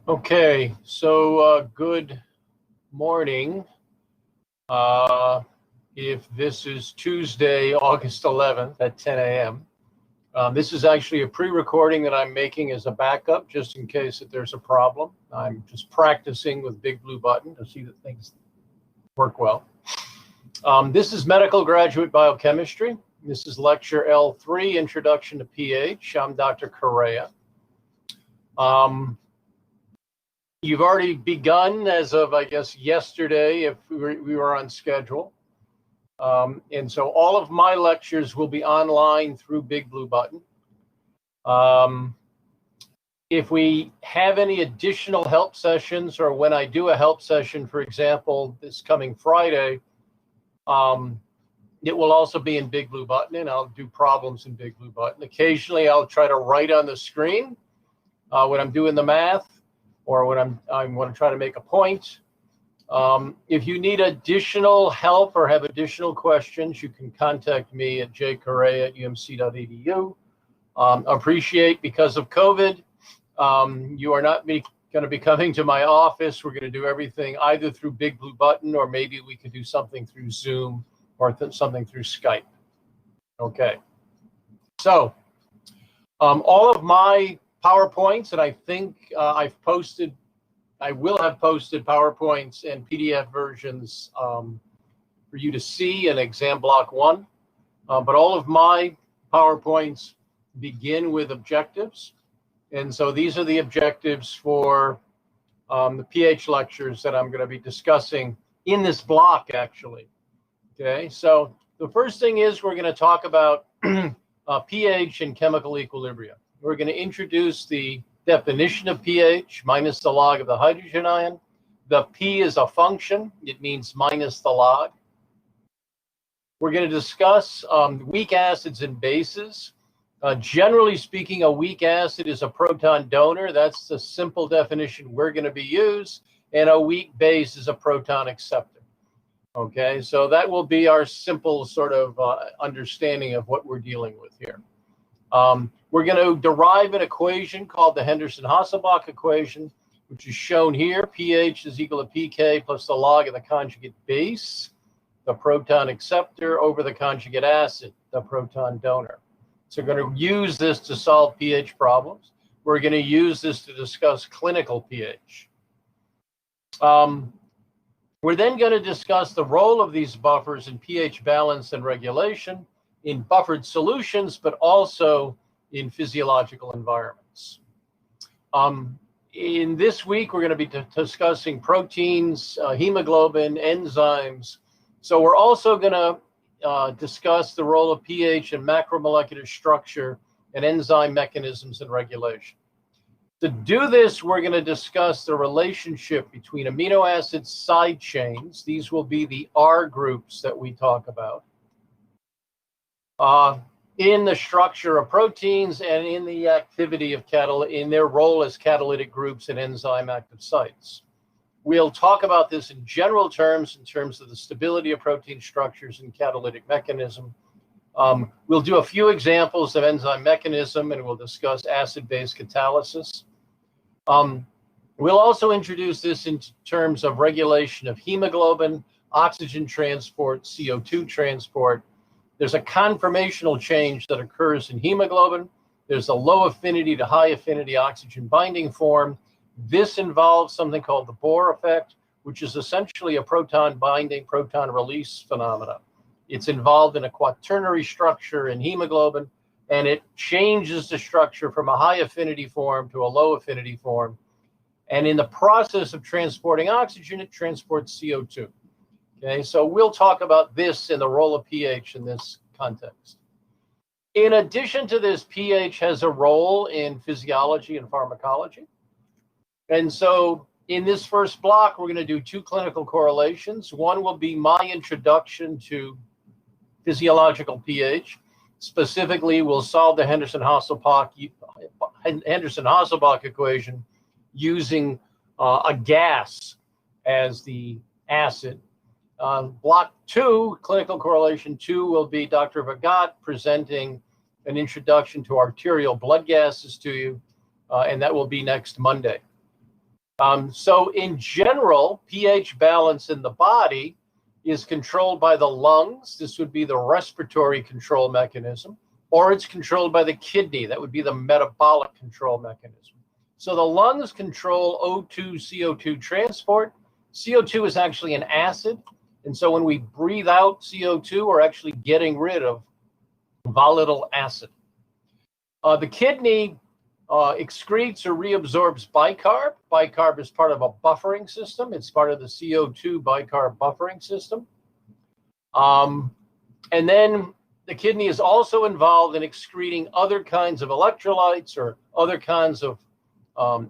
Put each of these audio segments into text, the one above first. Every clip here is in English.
Okay, so good morning. If this is Tuesday, August 11th at 10 a.m., this is actually a pre-recording that I'm making as a backup, just in case that there's a problem. I'm just practicing with Big Blue Button to see that things work well. This is Medical Graduate Biochemistry. This is Lecture L3, Introduction to pH. I'm Dr. Correia. You've already begun as of, I guess, yesterday, if we were on schedule. And so all of my lectures will be online through Big Blue Button. If we have any additional help sessions, or when I do a help session, for example, this coming Friday, it will also be in Big Blue Button, and I'll do problems in Big Blue Button. Occasionally, I'll try to write on the screen when I'm doing the math, or when I want to try to make a point. If you need additional help or have additional questions, you can contact me at jcorreia@umc.edu. Appreciate, because of COVID, you are not going to be coming to my office. We're going to do everything either through Big Blue Button, or maybe we could do something through Zoom or something through Skype. Okay. So all of my PowerPoints, and I think I will have posted PowerPoints and PDF versions for you to see in exam block 1. But all of my PowerPoints begin with objectives. And so these are the objectives for the pH lectures that I'm going to be discussing in this block, actually. Okay, so the first thing is we're going to talk about pH and chemical equilibrium. We're going to introduce the definition of pH, minus the log of the hydrogen ion. The P is a function. It means minus the log. We're going to discuss weak acids and bases. Generally speaking, a weak acid is a proton donor. That's the simple definition we're going to be used. And a weak base is a proton acceptor. Okay, so that will be our simple sort of understanding of what we're dealing with here. We're going to derive an equation called the Henderson-Hasselbach equation, which is shown here. pH is equal to pK plus the log of the conjugate base, the proton acceptor, over the conjugate acid, the proton donor. So we're going to use this to solve pH problems. We're going to use this to discuss clinical pH. We're then going to discuss the role of these buffers in pH balance and regulation in buffered solutions, but also in physiological environments. In this week, we're going to be discussing proteins, hemoglobin, enzymes. So we're also going to discuss the role of pH in macromolecular structure and enzyme mechanisms and regulation. To do this, we're going to discuss the relationship between amino acid side chains. These will be the R groups that we talk about. In the structure of proteins and in the activity of in their role as catalytic groups and enzyme active sites. We'll talk about this in general terms, in terms of the stability of protein structures and catalytic mechanism. We'll do a few examples of enzyme mechanism, and we'll discuss acid-base catalysis. We'll also introduce this in terms of regulation of hemoglobin, oxygen transport, CO2 transport. There's a conformational change that occurs in hemoglobin. There's a low affinity to high affinity oxygen binding form. This involves something called the Bohr effect, which is essentially a proton binding, proton release phenomena. It's involved in a quaternary structure in hemoglobin, and it changes the structure from a high affinity form to a low affinity form. And in the process of transporting oxygen, it transports CO2. Okay, so we'll talk about this and the role of pH in this context. In addition to this, pH has a role in physiology and pharmacology. And so in this first block, we're going to do 2 clinical correlations. One will be my introduction to physiological pH. Specifically, we'll solve the Henderson-Hasselbach equation using a gas as the acid. Block 2, clinical correlation 2, will be Dr. Vagat presenting an introduction to arterial blood gases to you, and that will be next Monday. So in general, pH balance in the body is controlled by the lungs. This would be the respiratory control mechanism, or it's controlled by the kidney. That would be the metabolic control mechanism. So the lungs control O2, CO2 transport. CO2 is actually an acid. And so when we breathe out CO2, we're actually getting rid of volatile acid. The kidney excretes or reabsorbs bicarb. Bicarb is part of a buffering system. It's part of the CO2 bicarb buffering system. And then the kidney is also involved in excreting other kinds of electrolytes or other kinds of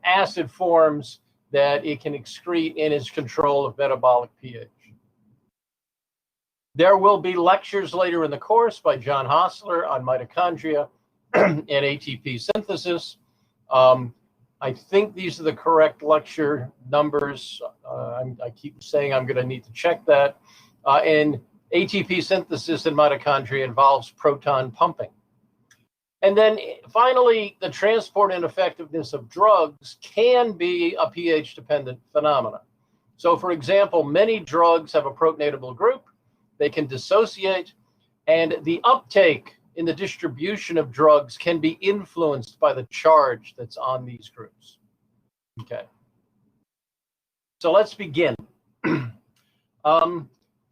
acid forms that it can excrete in its control of metabolic pH. There will be lectures later in the course by John Hassler on mitochondria and ATP synthesis. I think these are the correct lecture numbers. I keep saying I'm going to need to check that. And ATP synthesis in mitochondria involves proton pumping. And then finally, the transport and effectiveness of drugs can be a pH-dependent phenomenon. So for example, many drugs have a protonatable group. They can dissociate, and the uptake in the distribution of drugs can be influenced by the charge that's on these groups. Okay. So let's begin.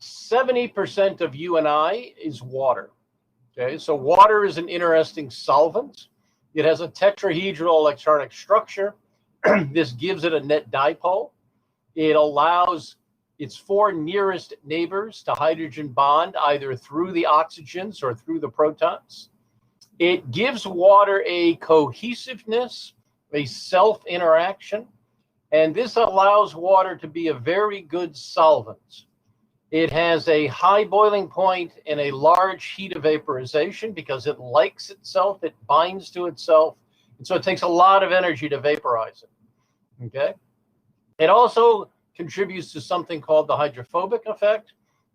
70% of you and I is water. Okay, so water is an interesting solvent. It has a tetrahedral electronic structure. This gives it a net dipole. It allows its four nearest neighbors to hydrogen bond either through the oxygens or through the protons. It gives water a cohesiveness, a self-interaction, and this allows water to be a very good solvent. It has a high boiling point and a large heat of vaporization because it likes itself, it binds to itself, and so it takes a lot of energy to vaporize it. Okay? It also contributes to something called the hydrophobic effect.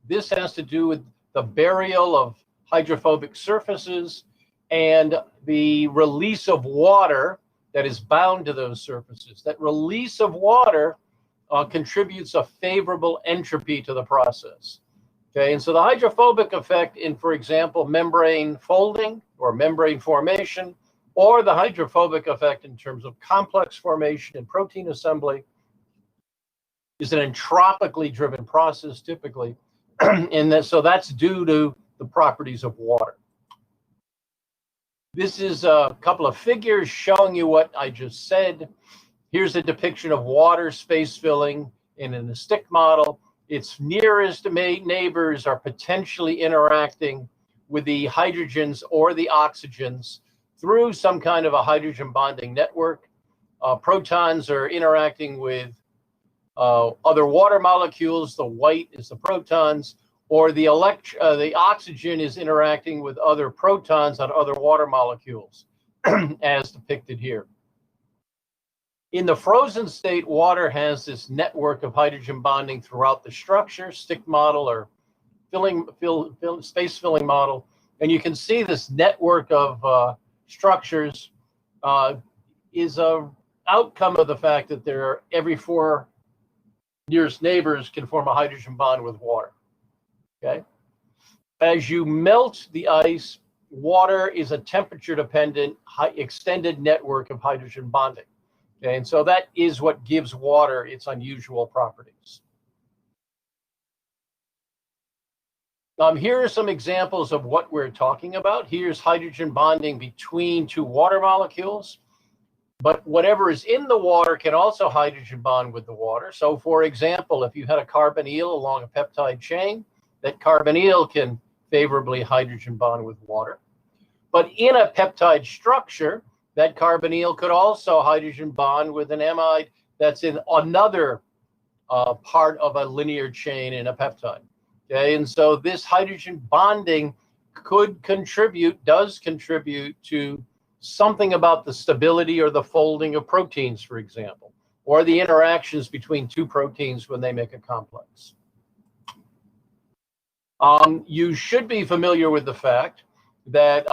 This has to do with the burial of hydrophobic surfaces and the release of water that is bound to those surfaces. That release of water contributes a favorable entropy to the process. Okay, and so the hydrophobic effect in, for example, membrane folding or membrane formation, or the hydrophobic effect in terms of complex formation and protein assembly, is an entropically driven process typically, and so that's due to the properties of water. This is a couple of figures showing you what I just said. Here's a depiction of water space filling in a stick model. Its nearest neighbors are potentially interacting with the hydrogens or the oxygens through some kind of a hydrogen bonding network. Protons are interacting with other water molecules. The white is the protons, or the oxygen is interacting with other protons on other water molecules, as depicted here. In the frozen state, water has this network of hydrogen bonding throughout the structure, stick model or space filling model. And you can see this network of structures is an outcome of the fact that there are every four nearest neighbors can form a hydrogen bond with water. Okay. As you melt the ice, water is a temperature-dependent, extended network of hydrogen bonding. Okay, and so that is what gives water its unusual properties. Here are some examples of what we're talking about. Here's hydrogen bonding between two water molecules, but whatever is in the water can also hydrogen bond with the water. So for example, if you had a carbonyl along a peptide chain, that carbonyl can favorably hydrogen bond with water. But in a peptide structure, that carbonyl could also hydrogen bond with an amide that's in another part of a linear chain in a peptide. Okay, and so this hydrogen bonding does contribute to something about the stability or the folding of proteins, for example, or the interactions between two proteins when they make a complex. You should be familiar with the fact that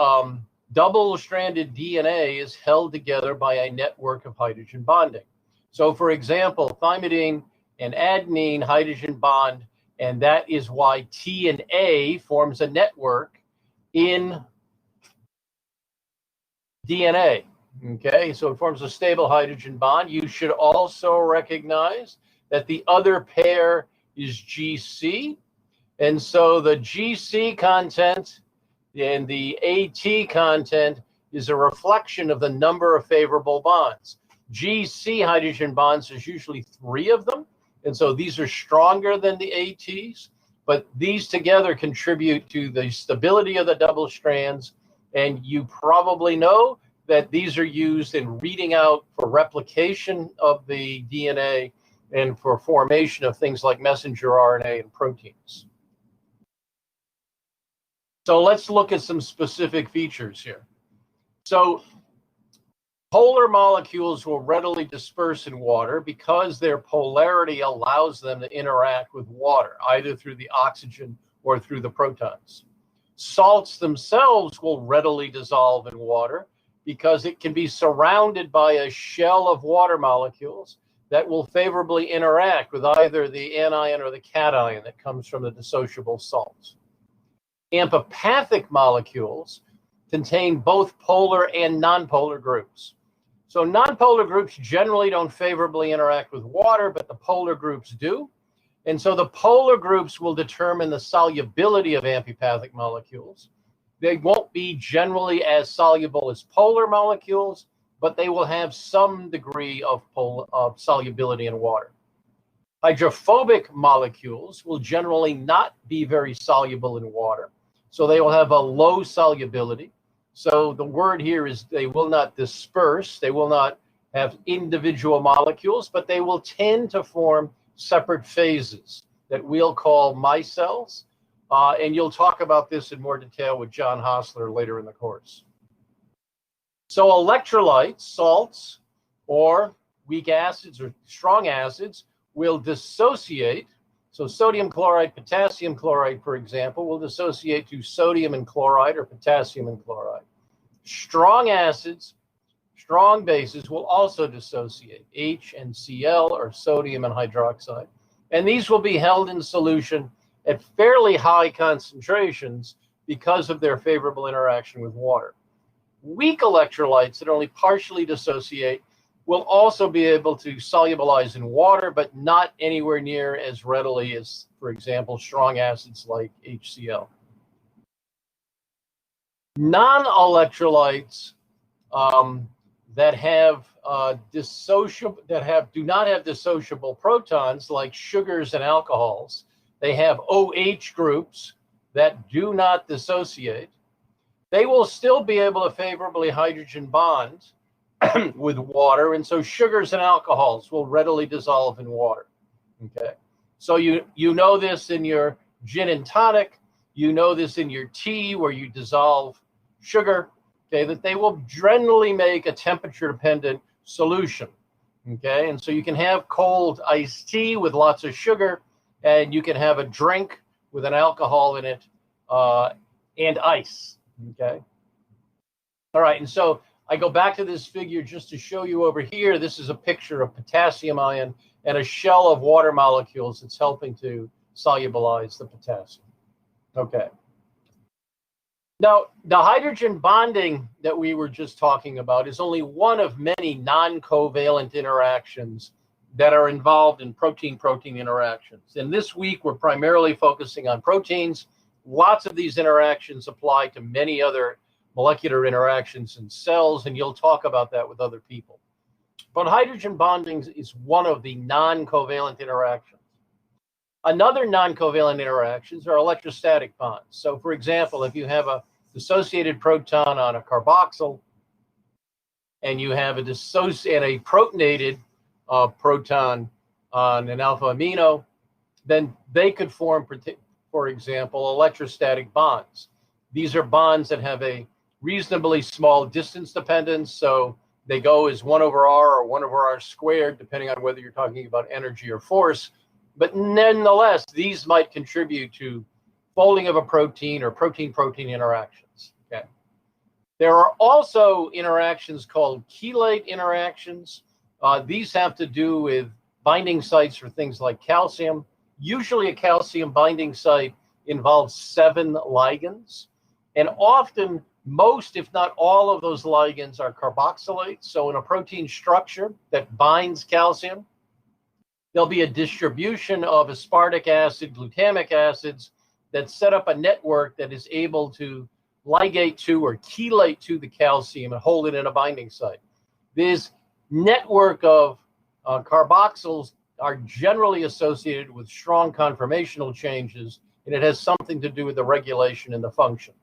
double-stranded DNA is held together by a network of hydrogen bonding. So for example, thymidine and adenine hydrogen bond, and that is why T and A forms a network in DNA. Okay, so it forms a stable hydrogen bond. You should also recognize that the other pair is GC. And so the GC content and the AT content is a reflection of the number of favorable bonds. GC hydrogen bonds, there's usually 3 of them. And so these are stronger than the ATs, but these together contribute to the stability of the double strands. And you probably know that these are used in reading out for replication of the DNA and for formation of things like messenger RNA and proteins. So let's look at some specific features here. So polar molecules will readily disperse in water because their polarity allows them to interact with water, either through the oxygen or through the protons. Salts themselves will readily dissolve in water because it can be surrounded by a shell of water molecules that will favorably interact with either the anion or the cation that comes from the dissociable salts. Amphipathic molecules contain both polar and nonpolar groups. So nonpolar groups generally don't favorably interact with water, but the polar groups do. And so the polar groups will determine the solubility of amphipathic molecules. They won't be generally as soluble as polar molecules, but they will have some degree of solubility in water. Hydrophobic molecules will generally not be very soluble in water, so they will have a low solubility. So the word here is they will not disperse, they will not have individual molecules, but they will tend to form separate phases that we'll call micelles. And you'll talk about this in more detail with John Hostler later in the course. So electrolytes, salts, or weak acids or strong acids will dissociate. So sodium chloride, potassium chloride, for example, will dissociate to sodium and chloride or potassium and chloride. Strong acids, strong bases will also dissociate, H and Cl, or sodium and hydroxide. And these will be held in solution at fairly high concentrations because of their favorable interaction with water. Weak electrolytes that only partially dissociate will also be able to solubilize in water, but not anywhere near as readily as, for example, strong acids like HCl. Non-electrolytes that do not have dissociable protons, like sugars and alcohols, they have OH groups that do not dissociate. They will still be able to favorably hydrogen bond with water, and so sugars and alcohols will readily dissolve in water. Okay, so you know this in your gin and tonic, you know this in your tea where you dissolve sugar. Okay, that they will generally make a temperature-dependent solution. Okay, and so you can have cold iced tea with lots of sugar, and you can have a drink with an alcohol in it and ice. Okay. All right, and so I go back to this figure just to show you over here. This is a picture of potassium ion and a shell of water molecules that's helping to solubilize the potassium. Okay. Now, the hydrogen bonding that we were just talking about is only one of many non-covalent interactions that are involved in protein-protein interactions. And this week, we're primarily focusing on proteins. Lots of these interactions apply to many other molecular interactions in cells, and you'll talk about that with other people. But hydrogen bonding is one of the non-covalent interactions. Another non-covalent interactions are electrostatic bonds. So for example, if you have a dissociated proton on a carboxyl and you have a protonated proton on an alpha amino, then they could form, for example, electrostatic bonds. These are bonds that have a reasonably small distance dependence, so they go as 1 over r or 1 over r squared, depending on whether you're talking about energy or force. But nonetheless, these might contribute to folding of a protein or protein-protein interactions. Okay. There are also interactions called chelate interactions. These have to do with binding sites for things like calcium. Usually a calcium binding site involves 7 ligands. And often, most, if not all of those ligands are carboxylates. So in a protein structure that binds calcium, there'll be a distribution of aspartic acid, glutamic acids that set up a network that is able to ligate to or chelate to the calcium and hold it in a binding site. This network of carboxyls are generally associated with strong conformational changes, and it has something to do with the regulation and the function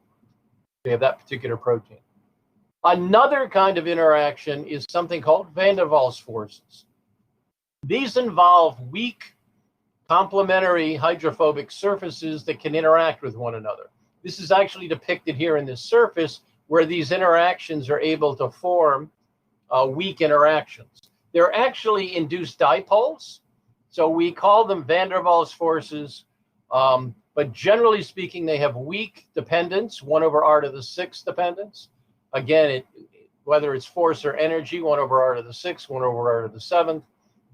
of that particular protein. Another kind of interaction is something called van der Waals forces. These involve weak complementary hydrophobic surfaces that can interact with one another. This is actually depicted here in this surface where these interactions are able to form weak interactions. They're actually induced dipoles, so we call them van der Waals forces, but generally speaking, they have weak dependence, 1 over r to the 6th dependence. Again, whether it's force or energy, 1 over r to the 6th, 1 over r to the 7th.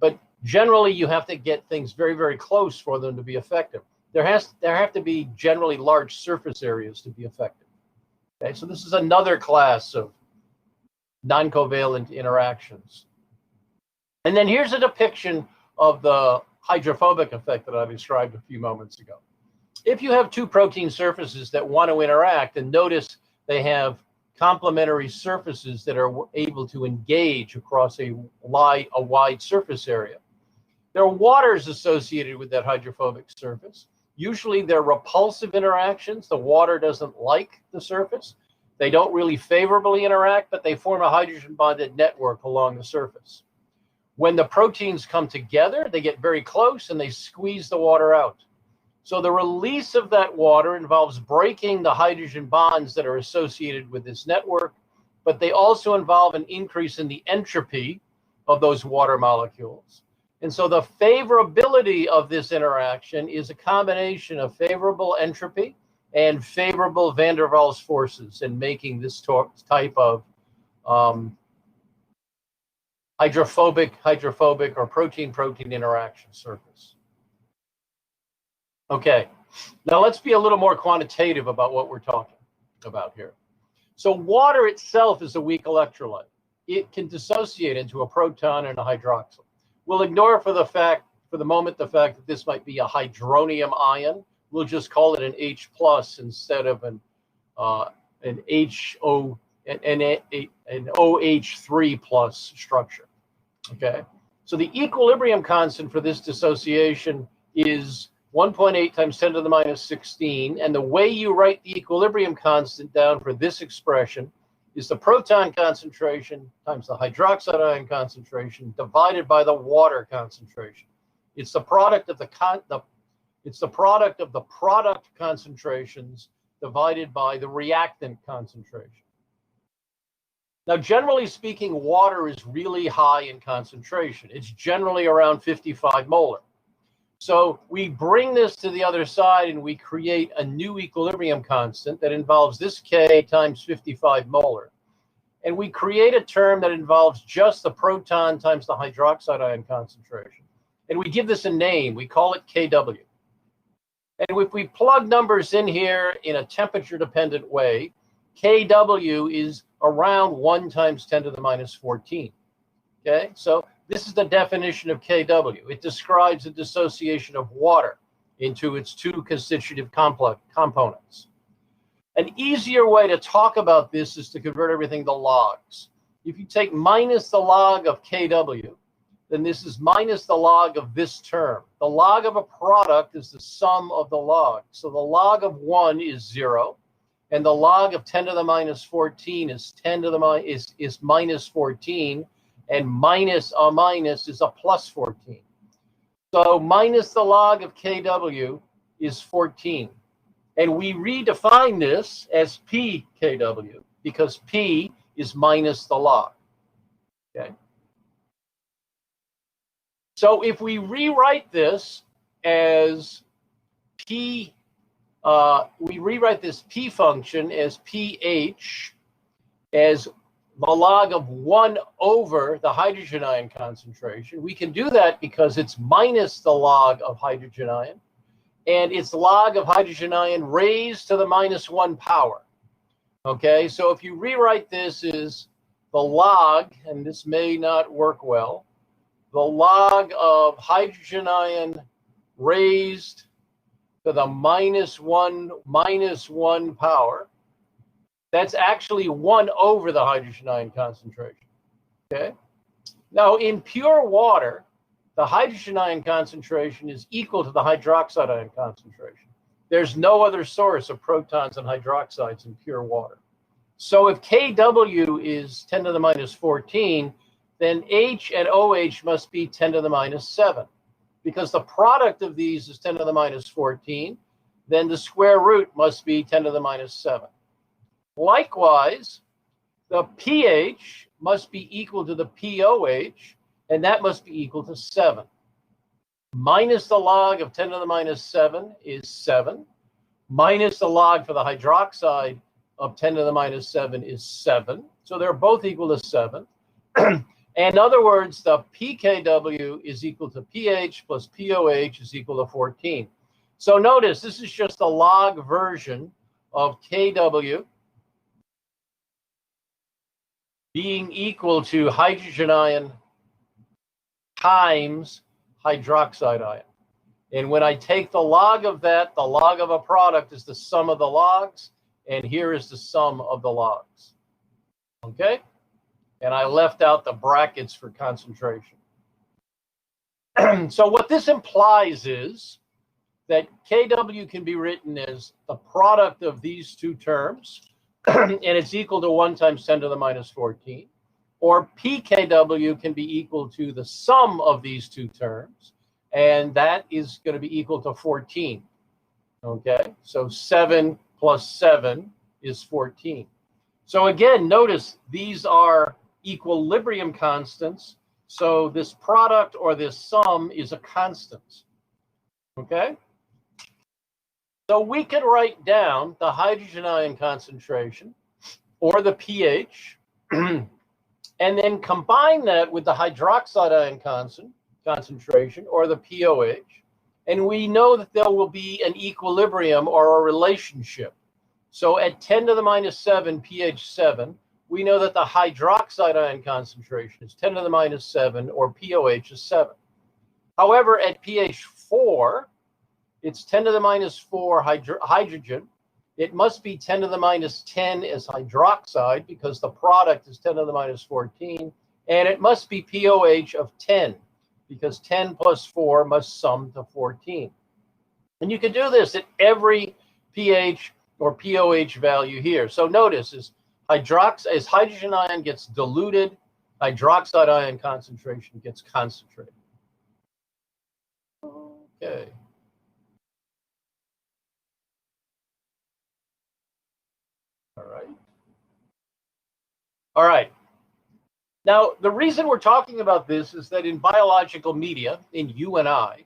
But generally, you have to get things very, very close for them to be effective. There have to be generally large surface areas to be effective. Okay, so this is another class of non-covalent interactions. And then here's a depiction of the hydrophobic effect that I described a few moments ago. If you have 2 protein surfaces that want to interact, and notice they have complementary surfaces that are able to engage across a wide surface area. There are waters associated with that hydrophobic surface. Usually they're repulsive interactions. The water doesn't like the surface. They don't really favorably interact, but they form a hydrogen-bonded network along the surface. When the proteins come together, they get very close and they squeeze the water out. So the release of that water involves breaking the hydrogen bonds that are associated with this network, but they also involve an increase in the entropy of those water molecules. And so the favorability of this interaction is a combination of favorable entropy and favorable van der Waals forces in making this type of hydrophobic or protein-protein interaction surface. Okay, now let's be a little more quantitative about what we're talking about here. So water itself is a weak electrolyte. It can dissociate into a proton and a hydroxyl. We'll ignore for the moment the fact that this might be a hydronium ion. We'll just call it an H plus instead of an OH3 plus structure. Okay, so the equilibrium constant for this dissociation is 1.8 times 10 to the minus 16, and the way you write the equilibrium constant down for this expression is the proton concentration times the hydroxide ion concentration divided by the water concentration. It's the product of the product concentrations divided by the reactant concentration. Now, generally speaking, water is really high in concentration. It's generally around 55 molar. So we bring this to the other side and we create a new equilibrium constant that involves this K times 55 molar. And we create a term that involves just the proton times the hydroxide ion concentration. And we give this a name. We call it KW. And if we plug numbers in here in a temperature-dependent way, KW is around 1 times 10 to the minus 14. Okay, so this is the definition of KW. It describes the dissociation of water into its 2 constitutive components. An easier way to talk about this is to convert everything to logs. If you take minus the log of KW, then this is minus the log of this term. The log of a product is the sum of the logs. So the log of 1 is 0, and the log of 10 to the minus 14 is minus 14, and minus a minus is a plus 14. So minus the log of KW is 14. And we redefine this as PKW because P is minus the log. Okay. So if we rewrite this as P, we rewrite this P function as pH as the log of 1 over the hydrogen ion concentration. We can do that because it's minus the log of hydrogen ion, and it's log of hydrogen ion raised to the -1 power. Okay, so if you rewrite this as the log, and this may not work well, the log of hydrogen ion raised to the -1 power, that's actually 1 over the hydrogen ion concentration. Okay. Now, in pure water, the hydrogen ion concentration is equal to the hydroxide ion concentration. There's no other source of protons and hydroxides in pure water. So if Kw is 10 to the -14, then H and OH must be 10 to the -7. Because the product of these is 10 to the -14, then the square root must be 10 to the -7. Likewise, the pH must be equal to the pOH, and that must be equal to 7. Minus the log of 10 to the -7 is 7. Minus the log for the hydroxide of 10 to the -7 is 7. So they're both equal to 7. And in other words, the pKw is equal to pH plus pOH is equal to 14. So notice, this is just a log version of Kw being equal to hydrogen ion times hydroxide ion. And when I take the log of that, the log of a product is the sum of the logs, and here is the sum of the logs. Okay? And I left out the brackets for concentration. So what this implies is that Kw can be written as the product of these two terms, and it's equal to 1 times 10 to the -14. Or pKw can be equal to the sum of these two terms, and that is going to be equal to 14. Okay, so 7 plus 7 is 14. So again, notice these are equilibrium constants. So this product or this sum is a constant. Okay? So we could write down the hydrogen ion concentration or the pH and then combine that with the hydroxide ion concentration or the pOH. And we know that there will be an equilibrium or a relationship. So at 10 to the -7 pH 7, we know that the hydroxide ion concentration is 10 to the -7 or pOH is 7. However, at pH 4, it's 10 to the -4 hydrogen. It must be 10 to the -10 as hydroxide because the product is 10 to the -14. And it must be pOH of 10 because 10 plus 4 must sum to 14. And you can do this at every pH or pOH value here. So notice as hydrogen ion gets diluted, hydroxide ion concentration gets concentrated. Okay. All right. Now, the reason we're talking about this is that in biological media, in you and I,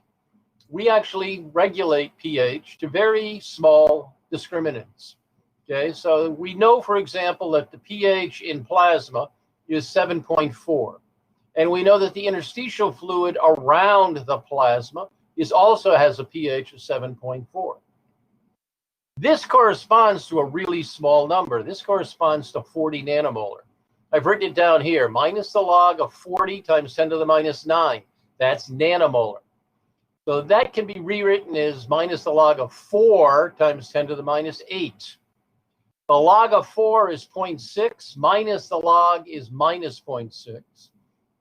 we actually regulate pH to very small discriminants. Okay, so we know, for example, that the pH in plasma is 7.4. And we know that the interstitial fluid around the plasma also has a pH of 7.4. This corresponds to a really small number. This corresponds to 40 nanomolar. I've written it down here, minus the log of 40 times 10 to the -9. That's nanomolar. So that can be rewritten as minus the log of 4 times 10 to the -8. The log of 4 is 0.6, minus the log is minus 0.6.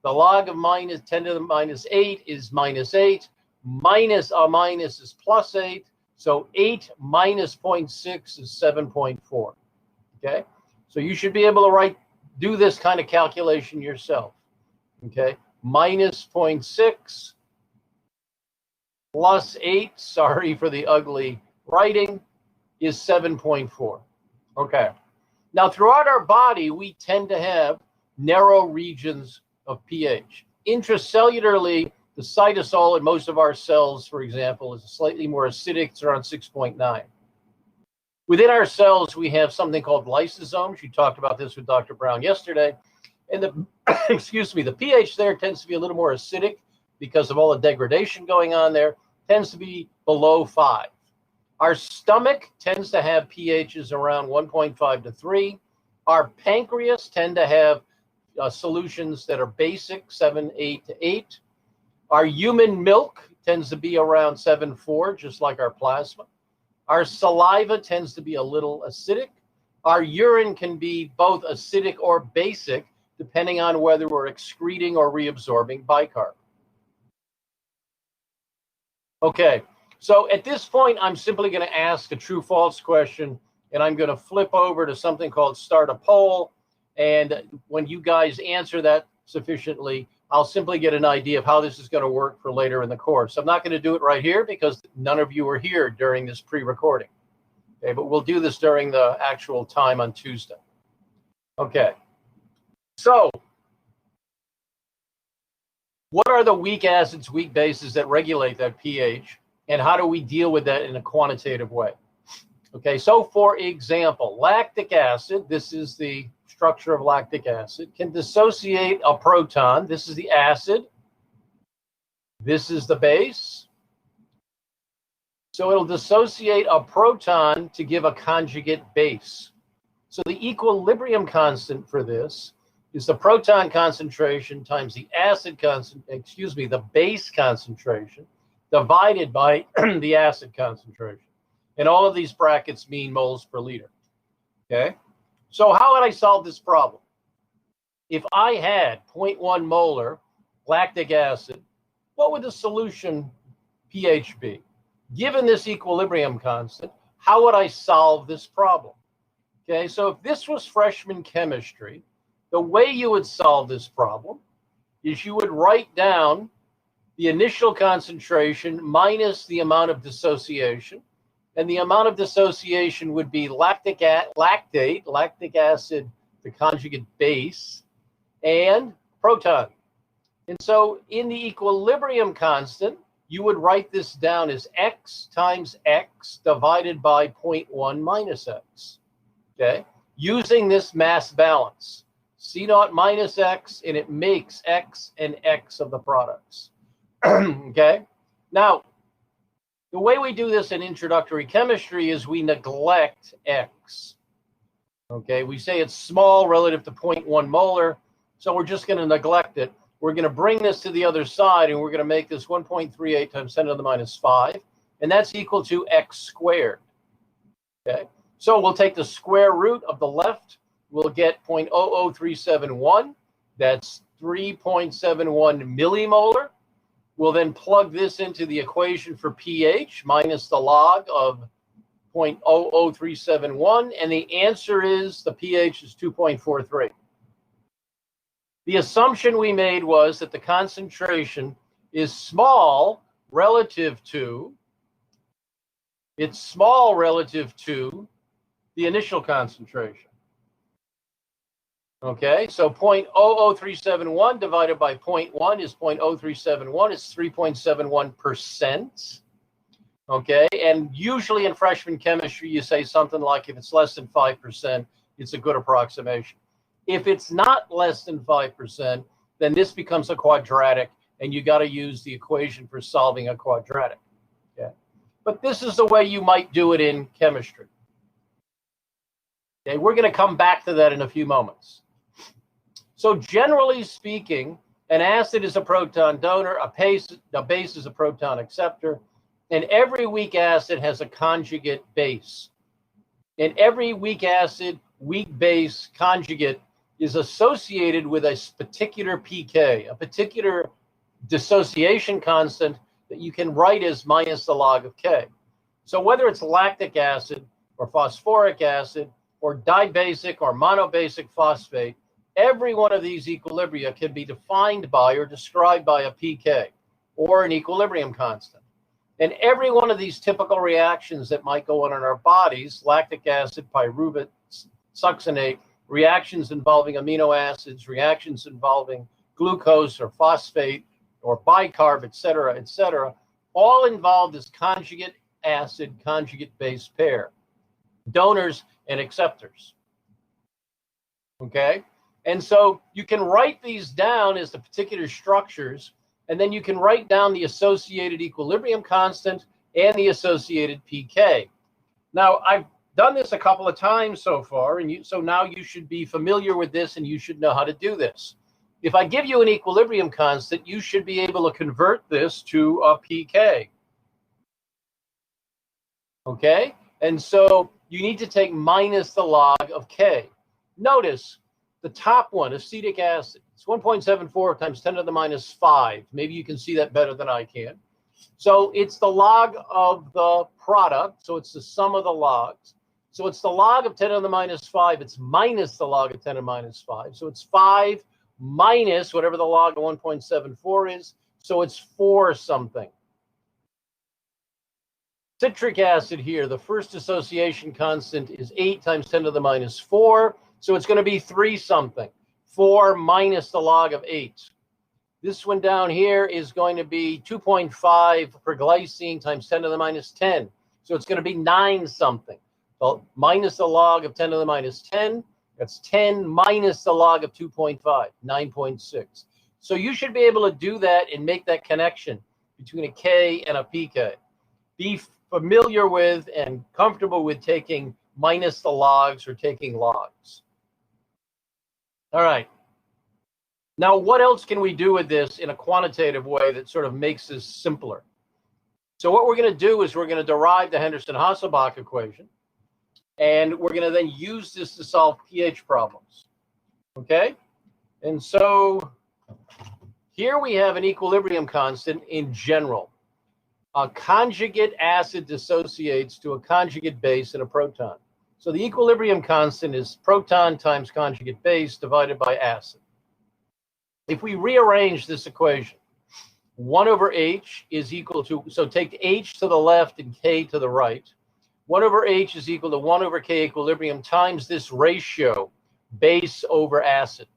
The log of minus 10 to the -8 is -8. Minus a minus is +8. So 8 minus 0.6 is 7.4. Okay? So you should be able to do this kind of calculation yourself. Okay? Minus 0.6 plus 8, sorry for the ugly writing, is 7.4. Okay. Now, throughout our body, we tend to have narrow regions of pH. Intracellularly, the cytosol in most of our cells, for example, is slightly more acidic. It's around 6.9. Within our cells, we have something called lysosomes. You talked about this with Dr. Brown yesterday. And the, excuse me, the pH there tends to be a little more acidic because of all the degradation going on there, tends to be below 5. Our stomach tends to have pHs around 1.5 to 3. Our pancreas tend to have solutions that are basic, 7, 8 to 8. Our human milk tends to be around 7.4, just like our plasma. Our saliva tends to be a little acidic. Our urine can be both acidic or basic, depending on whether we're excreting or reabsorbing bicarb. Okay, so at this point, I'm simply going to ask a true-false question, and I'm going to flip over to something called start a poll. And when you guys answer that sufficiently, I'll simply get an idea of how this is going to work for later in the course. I'm not going to do it right here because none of you were here during this pre-recording. Okay, but we'll do this during the actual time on Tuesday. Okay, so what are the weak acids, weak bases that regulate that pH, and how do we deal with that in a quantitative way? Okay, so for example, lactic acid, this is the structure of lactic acid, can dissociate a proton. This is the acid. This is the base. So it'll dissociate a proton to give a conjugate base. So the equilibrium constant for this is the proton concentration times the acid the base concentration divided by the acid concentration. And all of these brackets mean moles per liter. Okay? So how would I solve this problem? If I had 0.1 molar lactic acid, what would the solution pH be? Given this equilibrium constant, how would I solve this problem? Okay, so if this was freshman chemistry, the way you would solve this problem is you would write down the initial concentration minus the amount of dissociation. And the amount of dissociation would be lactic acid, the conjugate base, and proton. And so in the equilibrium constant, you would write this down as x times x divided by 0.1 minus x. Okay? Using this mass balance. C naught minus x, and it makes x and x of the products. Okay? Now, the way we do this in introductory chemistry is we neglect x. Okay, we say it's small relative to 0.1 molar, so we're just going to neglect it. We're going to bring this to the other side, and we're going to make this 1.38 times 10 to the minus 5, and that's equal to x squared. Okay, so we'll take the square root of the left. We'll get 0.00371. That's 3.71 millimolar. We'll then plug this into the equation for pH minus the log of 0.00371, and the answer is the pH is 2.43. The assumption we made was that the concentration is small relative to the initial concentration. Okay, so 0.00371 divided by 0.1 is 0.0371. It's 3.71%. Okay, and usually in freshman chemistry, you say something like if it's less than 5%, it's a good approximation. If it's not less than 5%, then this becomes a quadratic, and you got to use the equation for solving a quadratic. Okay, but this is the way you might do it in chemistry. Okay, we're going to come back to that in a few moments. So generally speaking, an acid is a proton donor, a base is a proton acceptor, and every weak acid has a conjugate base. And every weak acid, weak base conjugate is associated with a particular pK, a particular dissociation constant that you can write as minus the log of K. So whether it's lactic acid or phosphoric acid or dibasic or monobasic phosphate, every one of these equilibria can be defined by or described by a pK or an equilibrium constant. And every one of these typical reactions that might go on in our bodies, lactic acid, pyruvate, succinate, reactions involving amino acids, reactions involving glucose or phosphate or bicarb, et cetera, all involve this conjugate acid, conjugate base pair. donors and acceptors. Okay? And so you can write these down as the particular structures, and then you can write down the associated equilibrium constant and the associated pK. Now, I've done this a couple of times so far, and so now you should be familiar with this and you should know how to do this. If I give you an equilibrium constant, you should be able to convert this to a pK. Okay? And so you need to take minus the log of K. Notice the top one, acetic acid. It's 1.74 times 10 to the minus 5. Maybe you can see that better than I can. So it's the log of the product. So it's the sum of the logs. So it's the log of 10 to the minus 5. It's minus the log of 10 to the minus 5. So it's 5 minus whatever the log of 1.74 is. So it's 4 something. Citric acid here, the first association constant is 8 times 10 to the minus 4. So it's going to be 3 something. 4 minus the log of 8. This one down here is going to be 2.5 for glycine times 10 to the minus 10. So it's going to be 9 something. Well, minus the log of 10 to the minus 10. That's 10 minus the log of 2.5, 9.6. So you should be able to do that and make that connection between a K and a pK. Be familiar with and comfortable with taking minus the logs or taking logs. All right. Now, what else can we do with this in a quantitative way that sort of makes this simpler? So what we're going to do is we're going to derive the Henderson-Hasselbach equation, and we're going to then use this to solve pH problems. Okay? And so here we have an equilibrium constant in general. A conjugate acid dissociates to a conjugate base in a proton. So the equilibrium constant is proton times conjugate base divided by acid. If we rearrange this equation, 1 over H is equal to, so take H to the left and K to the right. 1 over H is equal to 1 over K equilibrium times this ratio, base over acid.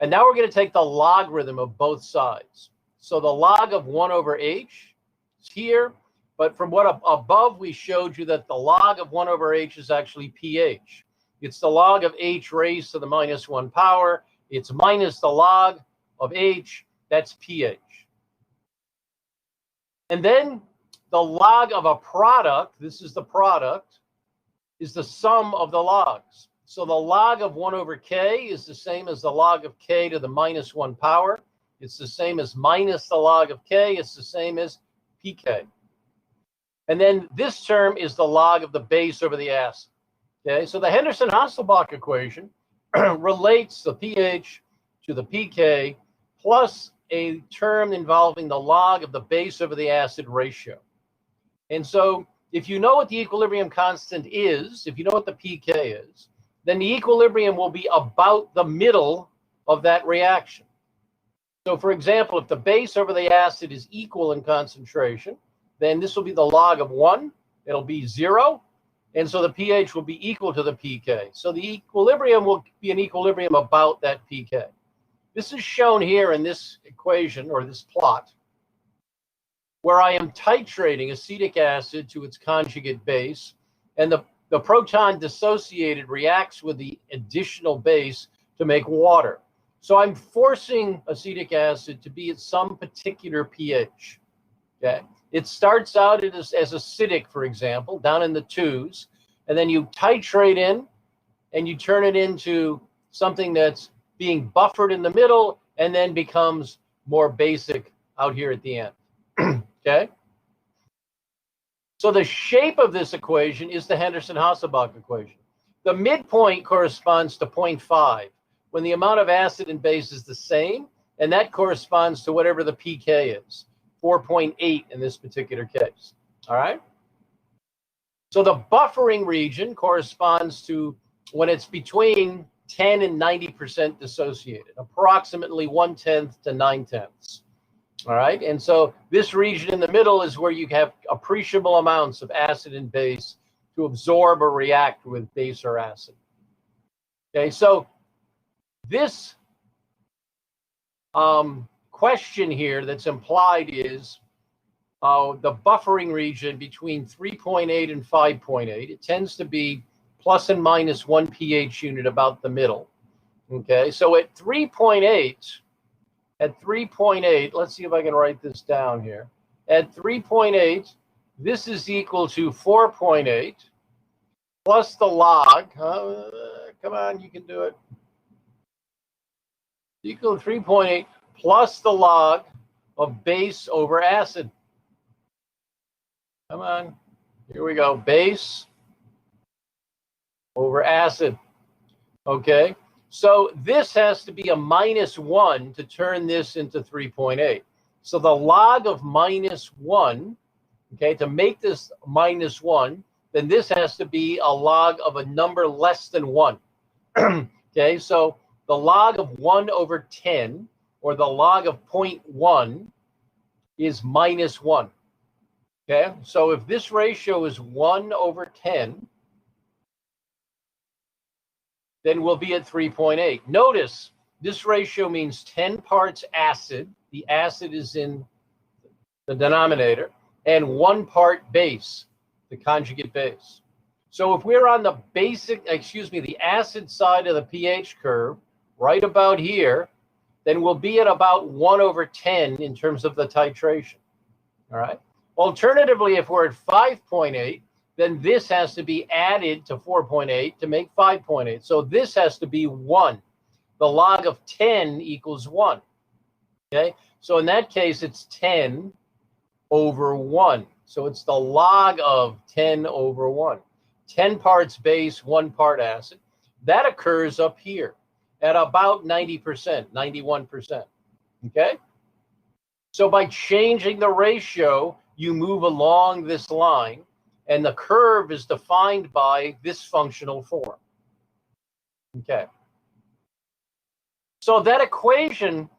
And now we're going to take the logarithm of both sides. So the log of 1 over H is here, but from what above we showed you that the log of 1 over H is actually pH. It's the log of H raised to the minus 1 power. It's minus the log of H, that's pH. And then the log of a product, this is the product, is the sum of the logs. So the log of 1 over K is the same as the log of K to the minus 1 power. It's the same as minus the log of K. It's the same as pK. And then this term is the log of the base over the acid. Okay, so the Henderson-Hasselbach equation relates the pH to the pK plus a term involving the log of the base over the acid ratio. And so if you know what the equilibrium constant is, if you know what the pK is, then the equilibrium will be about the middle of that reaction. So for example, if the base over the acid is equal in concentration, then this will be the log of 1. It'll be 0. And so the pH will be equal to the pK. So the equilibrium will be an equilibrium about that pK. This is shown here in this equation or this plot where I am titrating acetic acid to its conjugate base, and the proton dissociated reacts with the additional base to make water. So I'm forcing acetic acid to be at some particular pH. Okay? It starts out as acidic, for example, down in the 2s, and then you titrate in and you turn it into something that's being buffered in the middle and then becomes more basic out here at the end. Okay? So the shape of this equation is the Henderson-Hasselbach equation. The midpoint corresponds to 0.5 when the amount of acid and base is the same, and that corresponds to whatever the pK is, 4.8 in this particular case. All right? So the buffering region corresponds to when it's between 10 and 90% dissociated, approximately 1/10 to 9/10. All right, and so this region in the middle is where you have appreciable amounts of acid and base to absorb or react with base or acid. Okay, so this question here that's implied is the buffering region between 3.8 and 5.8. It tends to be plus and minus 1 pH unit about the middle. Okay, so at 3.8, let's see if I can write this down here. At 3.8, this is equal to 4.8 plus the log. Come on, you can do it. Equal to 3.8 plus the log of base over acid. Come on, here we go. Base over acid. Okay, so this has to be a -1 to turn this into 3.8. So the log of -1, okay, to make this -1, then this has to be a log of a number less than 1. Okay, so the log of 1 over 10, or the log of 0.1, is -1. Okay, so if this ratio is 1 over 10, then we'll be at 3.8. Notice this ratio means 10 parts acid. The acid is in the denominator, and 1 part base, the conjugate base. So if we're on the the acid side of the pH curve, right about here, then we'll be at about 1 over 10 in terms of the titration. All right. Alternatively, if we're at 5.8, then this has to be added to 4.8 to make 5.8. So this has to be 1. The log of 10 equals 1. Okay, so in that case, it's 10 over 1. So it's the log of 10 over 1. 10 parts base, 1 part acid. That occurs up here at about 90%, 91%. Okay? So by changing the ratio, you move along this line, and the curve is defined by this functional form. Okay. So that equation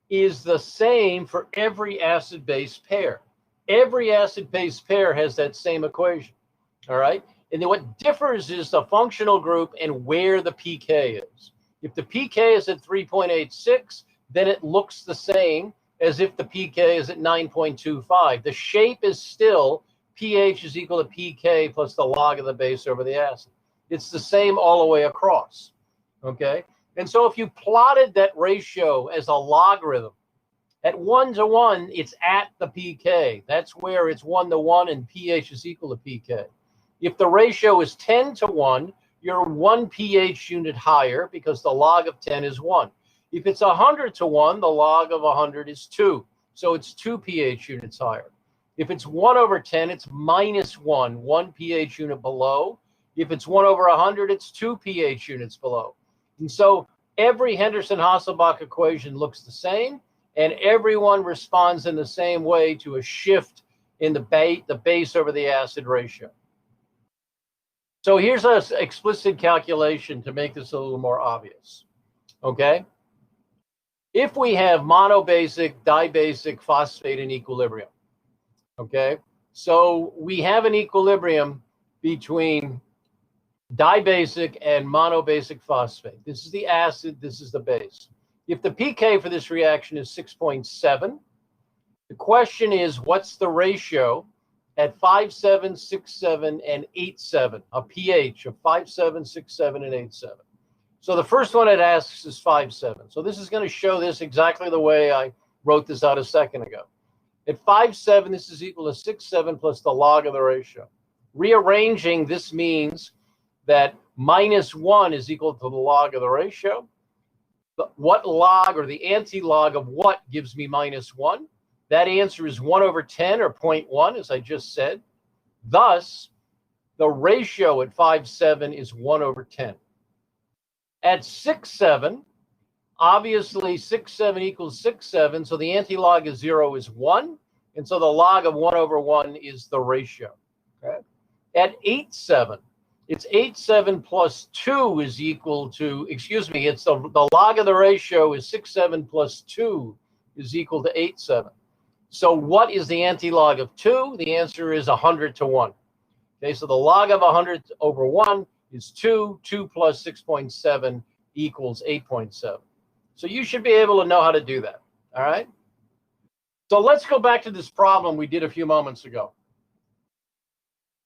is the same for every acid-base pair. Every acid-base pair has that same equation. All right? And then what differs is the functional group and where the pK is. If the pK is at 3.86, then it looks the same as if the pK is at 9.25. The shape is still pH is equal to pK plus the log of the base over the acid. It's the same all the way across. Okay? And so if you plotted that ratio as a logarithm, at 1 to 1, it's at the pK. That's where it's 1 to 1 and pH is equal to pK. If the ratio is 10 to 1, you're 1 pH unit higher because the log of 10 is 1. If it's 100 to 1, the log of 100 is 2. So it's 2 pH units higher. If it's 1 over 10, it's -1, 1 pH unit below. If it's 1 over 100, it's 2 pH units below. And so every Henderson-Hasselbach equation looks the same, and everyone responds in the same way to a shift in the base over the acid ratio. So here's an explicit calculation to make this a little more obvious. Okay? If we have monobasic, dibasic phosphate in equilibrium, okay? So we have an equilibrium between dibasic and monobasic phosphate. This is the acid, this is the base. If the pK for this reaction is 6.7, the question is, what's the ratio at 5.7, 6.7, and 8.7, a pH of 5.7, 6.7, and 8.7? So the first one it asks is 5.7. So this is going to show this exactly the way I wrote this out a second ago. At 5.7, this is equal to 6.7 plus the log of the ratio. Rearranging, this means that -1 is equal to the log of the ratio. What log or the anti-log of what gives me -1? That answer is 1 over 10 or 0.1, as I just said. Thus, the ratio at 5.7 is 1 over 10. At 6.7, obviously 6.7 equals 6.7, so the anti-log of 0 is 1, and so the log of 1 over 1 is the ratio. Okay? At 8.7, it's 8.7 plus 2 is equal to, it's the log of the ratio is 6.7 plus 2 is equal to 8.7. So what is the anti-log of 2? The answer is 100 to 1. Okay, so the log of 100 over 1 is 2. 2 plus 6.7 equals 8.7. So you should be able to know how to do that. All right? So let's go back to this problem we did a few moments ago.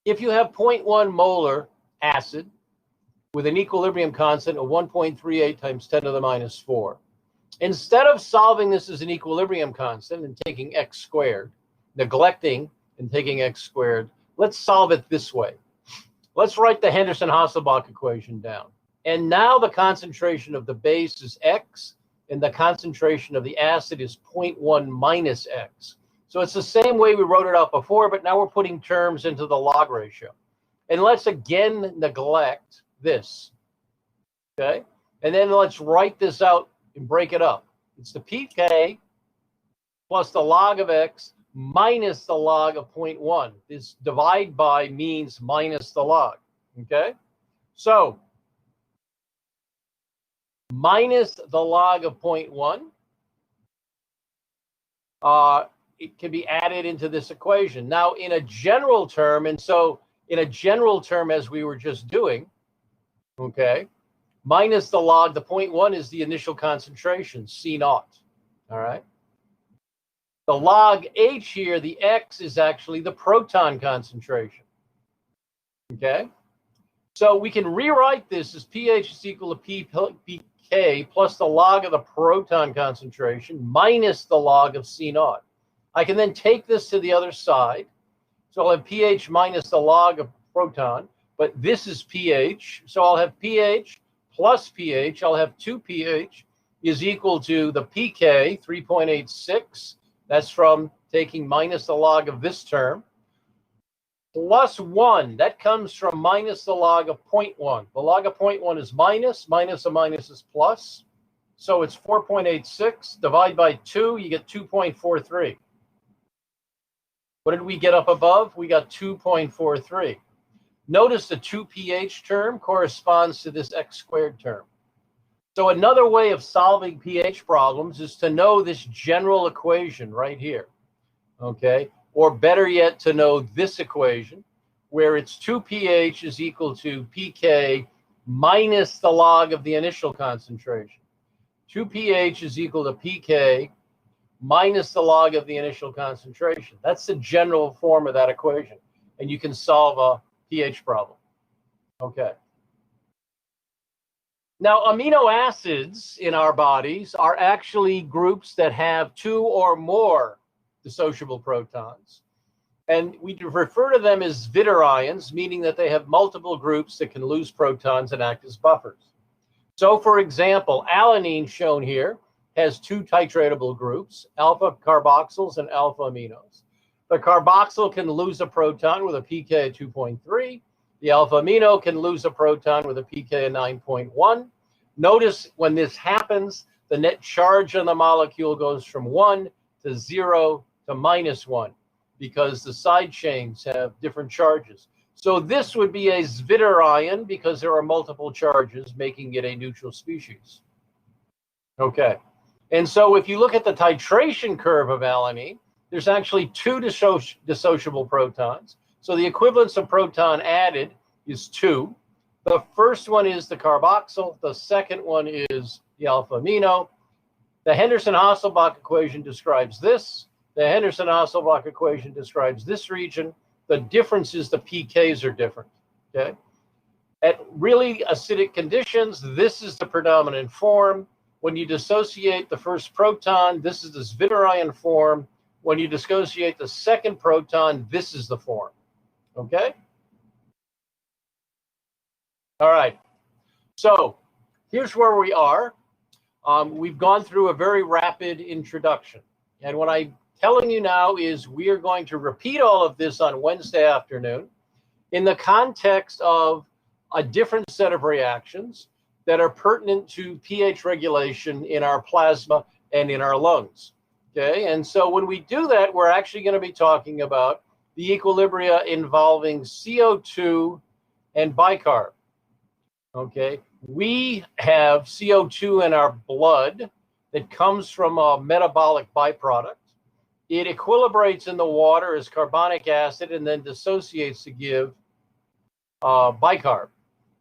If you have 0.1 molar acid with an equilibrium constant of 1.38 times 10 to the minus 4. Instead of solving this as an equilibrium constant and taking x squared, neglecting and taking x squared, let's solve it this way. Let's write the Henderson-Hasselbach equation down. And now the concentration of the base is x, and the concentration of the acid is 0.1 minus x. So it's the same way we wrote it out before, but now we're putting terms into the log ratio. And let's again neglect this, okay? And then let's write this out and break it up. It's the pK plus the log of x minus the log of 0.1. This divide by means minus the log, okay? So minus the log of 0.1, it can be added into this equation. Now, in a general term, and so in a general term, as we were just doing, okay, minus the log, the 0.1 is the initial concentration, C naught, all right? The log H here, the X, is actually the proton concentration, okay? So we can rewrite this as pH is equal to pK plus the log of the proton concentration minus the log of C naught. I can then take this to the other side. So I'll have pH minus the log of proton, but this is pH. So I'll have pH plus pH. I'll have 2 pH is equal to the pK, 3.86. That's from taking minus the log of this term, plus 1. That comes from minus the log of 0.1. The log of 0.1 is minus. Minus a minus is plus. So it's 4.86. Divide by 2, you get 2.43. What did we get up above? We got 2.43. Notice the 2 pH term corresponds to this x squared term. So another way of solving pH problems is to know this general equation right here, okay? Or better yet, to know this equation, where it's 2 pH is equal to pK minus the log of the initial concentration. 2 pH is equal to pK minus the log of the initial concentration. That's the general form of that equation. And you can solve a pH problem. Okay. Now, amino acids in our bodies are actually groups that have 2 or more dissociable protons. And we refer to them as Vitter ions, meaning that they have multiple groups that can lose protons and act as buffers. So, for example, alanine, shown here, has 2 titratable groups, alpha carboxyls and alpha aminos. The carboxyl can lose a proton with a pK of 2.3. The alpha amino can lose a proton with a pK of 9.1. Notice when this happens, the net charge on the molecule goes from 1 to 0 to -1 because the side chains have different charges. So this would be a Vitter ion because there are multiple charges, making it a neutral species. Okay. And so if you look at the titration curve of alanine, there's actually 2 dissociable protons. So the equivalence of proton added is 2. The first one is the carboxyl. The second one is the alpha amino. The Henderson-Hasselbach equation describes this. The Henderson-Hasselbach equation describes this region. The difference is the pKs are different. Okay. At really acidic conditions, this is the predominant form. When you dissociate the first proton, this is this Vitter ion form. When you dissociate the second proton, this is the form. Okay? All right. So here's where we are. We've gone through a very rapid introduction. And what I'm telling you now is we are going to repeat all of this on Wednesday afternoon in the context of a different set of reactions that are pertinent to pH regulation in our plasma and in our lungs. Okay, and so when we do that, we're actually going to be talking about the equilibria involving CO2 and bicarb. Okay, we have CO2 in our blood that comes from a metabolic byproduct. It equilibrates in the water as carbonic acid and then dissociates to give bicarb.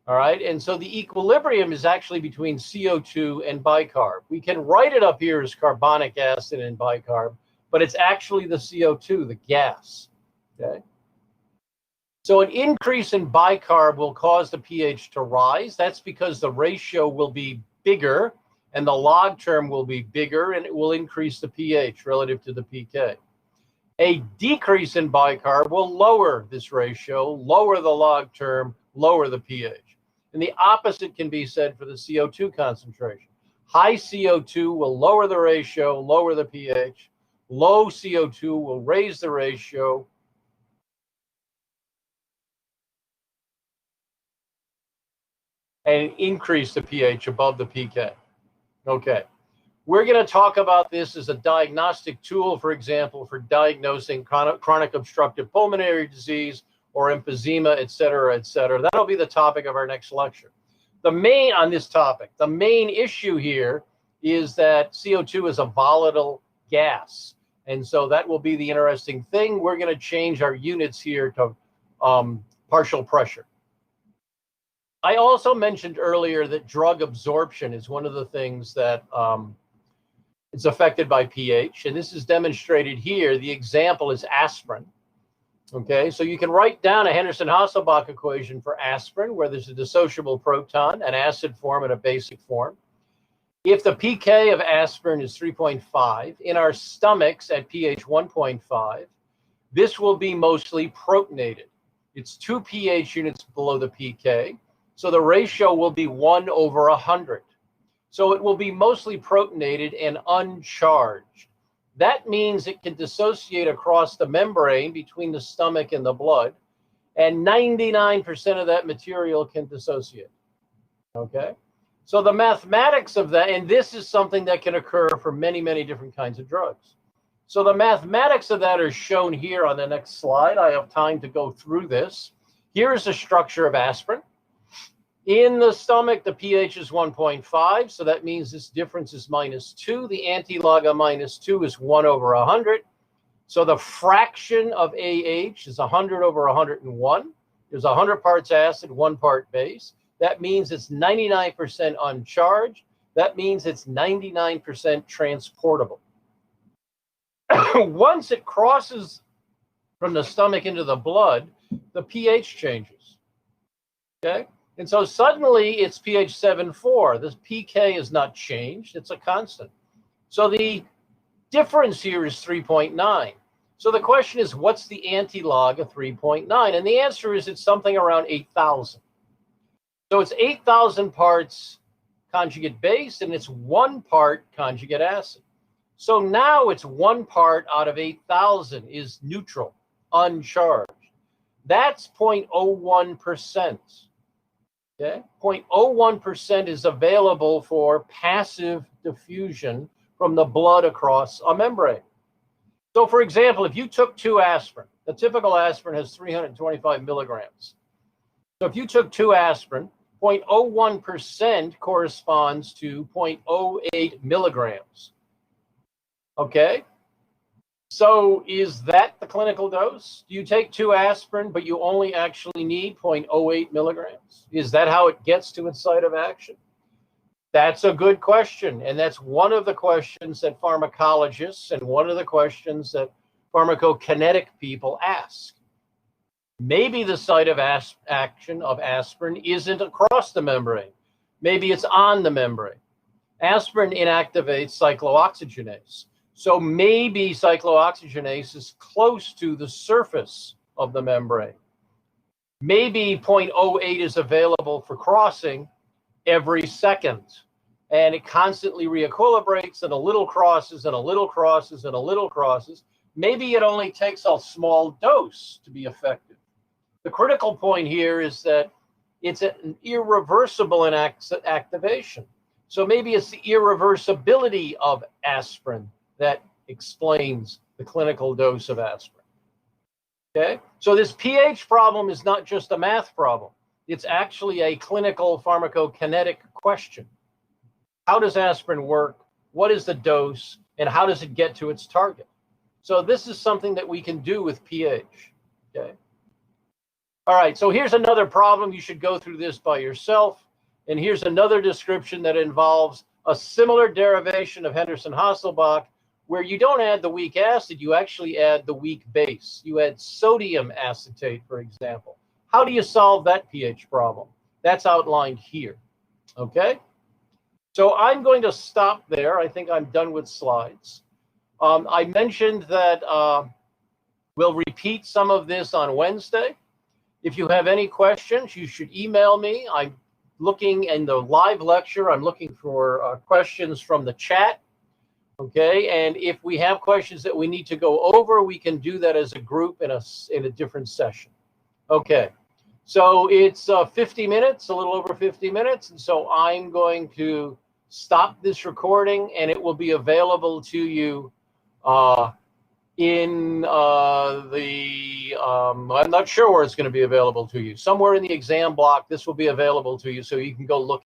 All right, and so the equilibrium is actually between CO2 and bicarb. We can write it up here as carbonic acid and bicarb, but it's actually the CO2, the gas. Okay. So an increase in bicarb will cause the pH to rise. That's because the ratio will be bigger and the log term will be bigger, and it will increase the pH relative to the pK. A decrease in bicarb will lower this ratio, lower the log term, lower the pH. And the opposite can be said for the CO2 concentration. High CO2 will lower the ratio, lower the pH. Low CO2 will raise the ratio, and increase the pH above the pK. Okay. We're going to talk about this as a diagnostic tool, for example, for diagnosing chronic obstructive pulmonary disease or emphysema, et cetera, et cetera. That'll be the topic of our next lecture. The main issue here is that CO2 is a volatile gas. And so that will be the interesting thing. We're going to change our units here to partial pressure. I also mentioned earlier that drug absorption is one of the things that is affected by pH, and this is demonstrated here. The example is aspirin. Okay, so you can write down a Henderson-Hasselbach equation for aspirin, where there's a dissociable proton, an acid form, and a basic form. If the pK of aspirin is 3.5, in our stomachs at pH 1.5, this will be mostly protonated. It's 2 pH units below the pK, so the ratio will be 1/100. So it will be mostly protonated and uncharged. That means it can dissociate across the membrane between the stomach and the blood, and 99% of that material can dissociate. Okay? So the mathematics of that, and this is something that can occur for many, many different kinds of drugs. So the mathematics of that are shown here on the next slide. I have time to go through this. Here's the structure of aspirin. In the stomach, the pH is 1.5, so that means this difference is -2. The antilog of -2 is 1/100. So the fraction of AH is 100/101. There's 100 parts acid, 1 part base. That means it's 99% uncharged. That means it's 99% transportable. Once it crosses from the stomach into the blood, the pH changes. Okay? And so suddenly it's pH 7.4. This pK is not changed. It's a constant. So the difference here is 3.9. So the question is, what's the antilog of 3.9? And the answer is it's something around 8,000. So it's 8,000 parts conjugate base, and it's 1 part conjugate acid. So now it's 1 part out of 8,000 is neutral, uncharged. That's 0.01%. Okay? 0.01% is available for passive diffusion from the blood across a membrane. So, for example, if you took 2 aspirin, the typical aspirin has 325 milligrams. So if you took 2 aspirin, 0.01% corresponds to 0.08 milligrams. Okay? So is that the clinical dose? Do you take 2 aspirin, but you only actually need 0.08 milligrams? Is that how it gets to its site of action? That's a good question. And that's one of the questions that pharmacologists and one of the questions that pharmacokinetic people ask. Maybe the site of action of aspirin isn't across the membrane. Maybe it's on the membrane. Aspirin inactivates cyclooxygenase. So maybe cyclooxygenase is close to the surface of the membrane. Maybe 0.08 is available for crossing every second. And it constantly re-equilibrates, and a little crosses, and a little crosses, and a little crosses. Maybe it only takes a small dose to be effective. The critical point here is that it's an irreversible activation. So maybe it's the irreversibility of aspirin that explains the clinical dose of aspirin. Okay? So this pH problem is not just a math problem. It's actually a clinical pharmacokinetic question. How does aspirin work? What is the dose? And how does it get to its target? So this is something that we can do with pH. Okay? All right, so here's another problem. You should go through this by yourself. And here's another description that involves a similar derivation of Henderson-Hasselbach, where you don't add the weak acid, you actually add the weak base. You add sodium acetate, for example. How do you solve that pH problem? That's outlined here, okay? So I'm going to stop there. I think I'm done with slides. I mentioned that we'll repeat some of this on Wednesday. If you have any questions, you should email me. I'm looking in the live lecture. I'm looking for questions from the chat. Okay, and if we have questions that we need to go over, we can do that as a group in a different session. Okay, so it's 50 minutes, a little over 50 minutes, and so I'm going to stop this recording, and it will be available to you in I'm not sure where it's going to be available to you. Somewhere in the exam block, this will be available to you, so you can go look